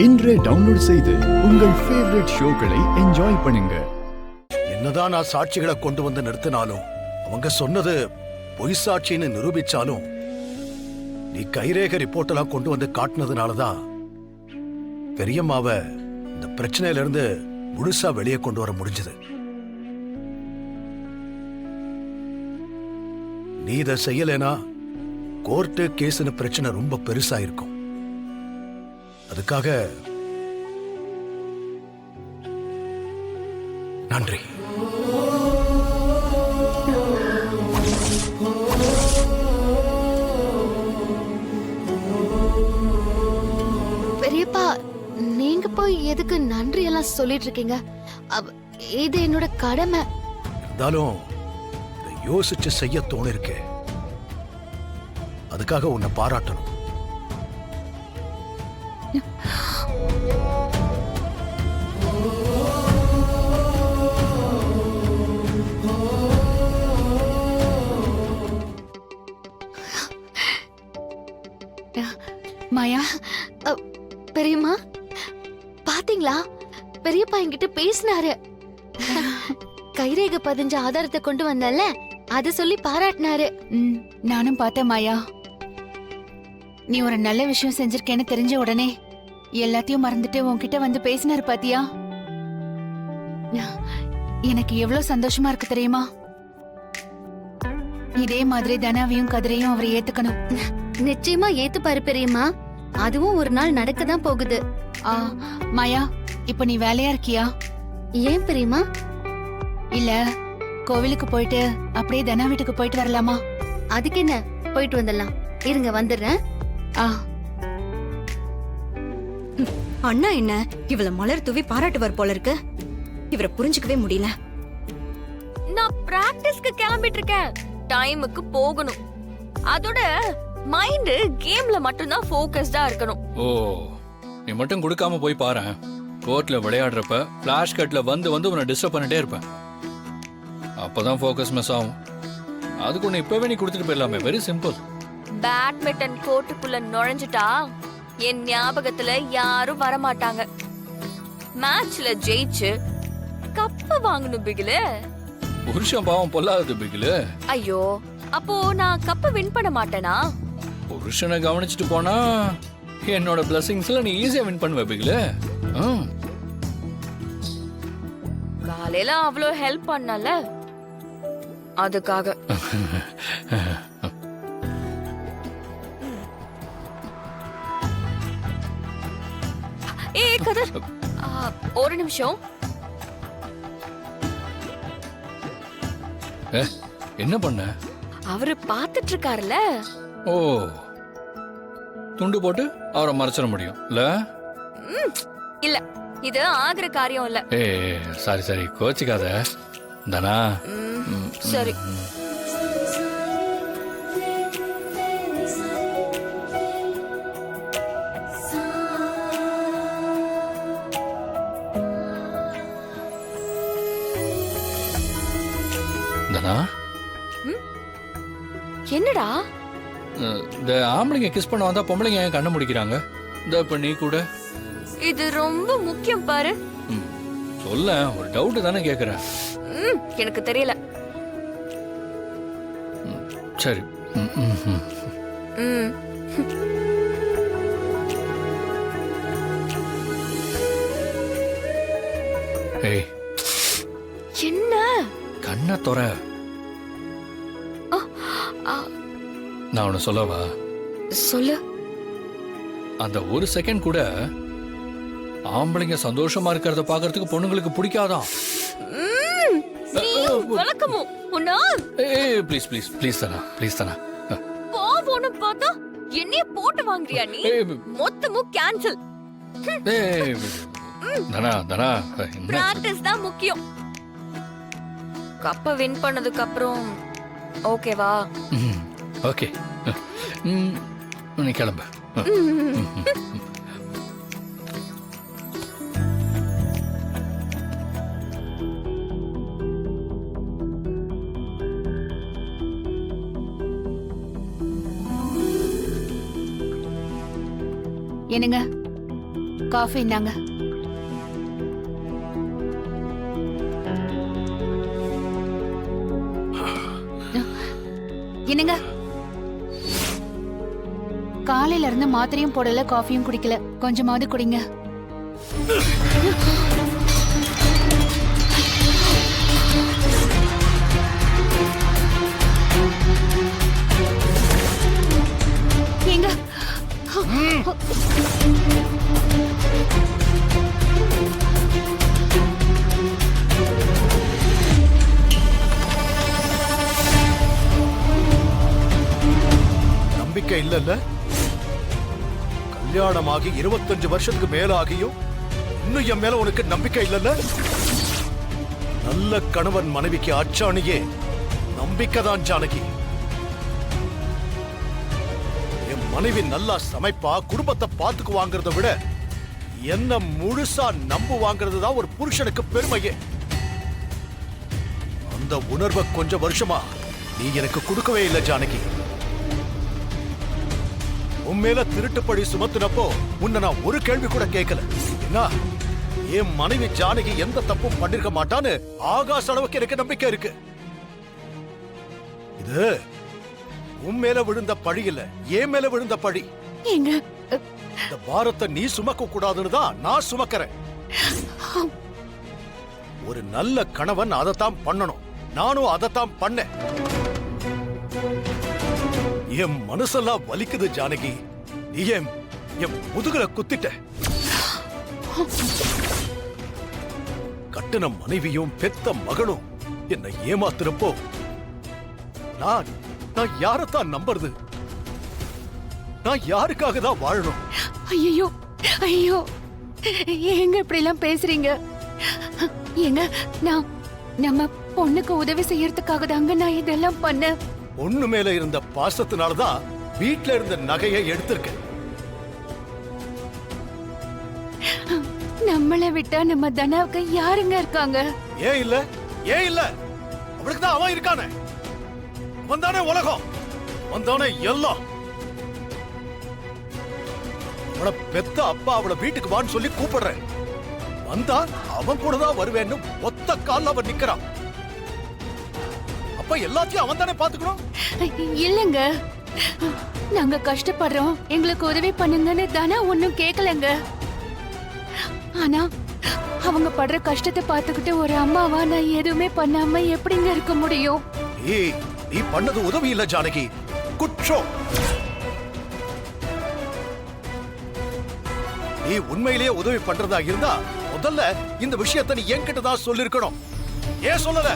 இன்றே டவுன்லோட் செய்து உங்கள் ஃபேவரட் ஷோக்களை என்ஜாய் பண்ணுங்க. என்னதான் நான் சாட்சிகளை கொண்டு வந்து நிறுத்தினாலும் அவங்க சொன்னது பொய் சாட்சின்னு நிரூபிச்சாலும் நீ கைரேக ரிப்போர்ட் எல்லாம் கொண்டு வந்து காட்டினதுனாலதான் பெரியம்மாவை இந்த பிரச்சனையில இருந்து முழுசா வெளியே கொண்டு வர முடிஞ்சது. நீ இதை செய்யலைனா கோர்ட்டு கேஸ்னு பிரச்சனை ரொம்ப பெருசா இருக்கும். அதுக்காக நன்றி. பெரியப்பா, நீங்க போய் எதுக்கு நன்றி எல்லாம் சொல்லிட்டு இருக்கீங்க? இது என்னோட கடமை. இருந்தாலும் யோசிச்சு செய்ய தோணிருக்கு. அதுக்காக உன்னை பாராட்டணும். மாயா, பெரியம்மா பாத்தீங்களா, பெரியப்பா என்கிட்ட பேசினாரு. கைரேக பதிஞ்ச ஆதாரத்தை கொண்டு வந்தல, அத சொல்லி பாராட்டினாரு. நானும் பார்த்தேன் மாயா. நீ ஒரு நல்ல விஷயம் செஞ்சிருக்கேன்னு தெரிஞ்ச உடனே எல்லாத்தையும் மறந்துட்டு உன்கிட்ட வந்து பேசினாரு பாத்தியா? எனக்கு எவ்வளவு சந்தோஷமா இருக்கு தெரியுமா? இதே மாதிரி தனாவையும் கதிரையும் அவர் ஏத்துக்கணும். நிச்சயமா ஏத்துப்பாரு பெரியம்மா. அதுவும் ஒரு நாள் நடக்கதான் போகுது. மாயா, இப்ப நீ வேலையா இருக்கியா? ஏன் பெரியம்மா? இல்ல, கோவிலுக்கு போயிட்டு அப்படியே தனா வீட்டுக்கு போயிட்டு வரலாமா? அதுக்கு என்ன, போயிட்டு வந்துடலாம். இருங்க, வந்துடுறேன். அண்ணா என்ன இவள மலர் தூவி பாராட்டுவார் போல இருக்கு. இவரை புரிஞ்சுக்கவே முடியல. நான் பிராக்டிஸ்க்கு கிளம்பிட்டு இருக்கேன். டைமுக்கு போகணும். அதோட மைண்ட் கேம்ல மட்டும் தான் ஃபோக்கஸ்டா இருக்கணும். ஓ, நீ மட்டும் கொடுக்காம போய் பாரு. கோர்ட்ல விளையாடுறப்ப ஃபிளாஷ் கட்ல வந்து வந்து உன்னை டிஸ்டர்ப் பண்ணிட்டே இருப்பேன். அப்பதான் ஃபோக்கஸ் மிஸ் ஆகும். அதுக்கு உன்னை இப்பவே நீ கொடுத்துட்டு போயிடலாமே. Very simple. பேட்மிண்டன் கோர்ட்டுக்குள்ள நுழைஞ்சிட்டா என் ஞாபகத்துல யாரும் வரமாட்டாங்க. மேட்ச்ல ஜெயிச்சு கப்பு வாங்கணும் பிகிலு. புருஷன் பாவம் பொல்லாதது பிகிலு. ஐயோ, அப்போ நான் கப்பு வின் பண்ண மாட்டேனா? புருஷனை கவனிச்சுட்டு போனா என்னோட பிளஸிங்ஸ்ல நீ ஈஸியா வின் பண்ணுவ பிகிலு. காலையில அவ்வளோ ஹெல்ப் பண்ணல, அதுக்காக. ஏய் கதர், ஒரு நிமிஷம். என்ன பண்ண? அவரு பாத்துட்டு இருக்காருல்ல. ஓ, துண்டு போட்டு அவரை மறைச்சிட முடியும் இல்ல? இல்ல, இது ஆகிற காரியம் இல்ல. ஏ சாரி சாரி, கோச்சிக்காத தனா. சரி. தனா, என்னடா? இந்த ஆம்பளைங்க கிஸ் பண்ண வந்தா பொம்பளைங்க ஏன் கண்ணை முடிக்கிறாங்க? இந்த இப்ப நீ கூட. இது ரொம்ப முக்கியம் பாரு. சொல்ல, ஒரு டவுட் தானே கேக்குறேன். எனக்கு தெரியல. சரி. ஏய், என்ன? கண்ணை தொற. நான் உன்னை சொல்லவா? சொல்லு. அந்த ஒரு செகண்ட் கூட ஆம்பளைங்க சந்தோஷமா இருக்கிறத பாக்குறதுக்கு பொண்ணுங்களுக்கு பிடிக்காதான். ப்ளீஸ் ப்ளீஸ் ப்ளீஸ் தானா, ப்ளீஸ் தானா. பாவோன்னு பார்த்தா என்னைய போட்டு வாங்குறியா நீ? மொத்தமும் கேன்சல். தனா தனா, பிராக்டிஸ் தான் முக்கியம். கப்ப வின் பண்ணதுக்கு அப்புறம் ஓகேவா? ஓகே, நீ கிளம்ப. என்னங்க, காஃபி இந்தாங்க. என்னங்க, காலையில இருந்து மாத்திரையும் போடல, காஃபியும் குடிக்கல, கொஞ்சமாவது குடிங்க. ஏங்க, நம்பிக்கை இல்லல்ல? கல்யாணமாகி 25 வருஷத்துக்கு மேல ஆகியும் இன்னும் என் மேல உனக்கு நம்பிக்கை இல்லல்ல? நல்ல கணவன் மனைவிக்கு அச்சாணியே நம்பிக்கை தான் ஜானகி. என் மனைவி நல்லா சமைப்பா, குடும்பத்தை பாத்துக்குவாங்கிறத விட என்ன முழுசா நம்புவாங்கிறது தான் ஒரு புருஷனுக்கு பெருமையே. அந்த உணர்வை கொஞ்சம் வருஷமா நீ எனக்கு கொடுக்கவே இல்லை ஜானகி. உன் மேல திருட்டுப்படி சுமத்துனப்போ உன்னை நான் ஒரு கேள்வி கூட கேட்கல. என்ன, என் மனைவி ஜானகி எந்த தப்பும் பண்ணிருக்க மாட்டான்னு ஆகாச அளவுக்கு எனக்கு நம்பிக்கை இருக்கு. இது உன் மேல விழுந்த பழி இல்ல, என் மேல விழுந்த பழி. ஏங்க, இந்த பாரத்தை நீ சுமக்க கூடாதுன்னு தான் நான் சுமக்கிறேன். ஒரு நல்ல கணவன் அதைத்தான் பண்ணணும். நானும் அதைத்தான் பண்ணேன். என் மனசெல்லாம் வலிக்குது ஜானகி. நீ என் முதுகுல குத்திட்ட. கட்டின மனைவியும் பெத்த மகனும் என்னை ஏமாத்துறப்போ நான் யாரத்தான் நம்புறது? நான் யாருக்காக தான் வாழணும்? ஐயோ ஐயோ, ஏங்க இப்படி எல்லாம் பேசுறீங்க? ஏங்க, நம்ம பொண்ணுக்கு உதவி செய்யறதுக்காக தாங்க நான் இதெல்லாம் பண்ணேன். பொண்ணு மேல இருந்த பாசத்தினாலதான் வீட்டுல இருந்த நகையை எடுத்திருக்கேன். நம்மளை விட்டா நம்ம தனாவுக்கு யாருங்க இருக்காங்க? ஏன் இல்ல? அவளுக்கு தான் அவன் இருக்கானே. வந்தானே உலகம், வந்தானே எல்லாம். அவளை பெத்த அப்பா அவளை வீட்டுக்கு வான்னு சொல்லி கூப்பிடுறேன். வந்தா அவன் கூட தான் வருவேன்னு ஒத்த கால்ல அவன் நிக்கிறான். அப்ப எல்லாத்தையும் அவன் தானே பாத்துக்கணும். இல்லங்க, நாங்க கஷ்டப்படுறோம், எங்களுக்கு உதவி பண்ணுங்கன்னு தானே ஒண்ணும் கேட்கலங்க. ஆனா அவங்க படுற கஷ்டத்தை பார்த்துக்கிட்டு ஒரு அம்மாவா நான் எதுவுமே பண்ணாம எப்படிங்க இருக்க முடியும்? நீ பண்ணது உதவி இல்ல ஜானகி, குற்றம். நீ உண்மையிலேயே உதவி பண்றதா இருந்தா முதல்ல இந்த விஷயத்தை நீ என்கிட்ட தான் சொல்லிருக்கணும். ஏன் சொல்லல?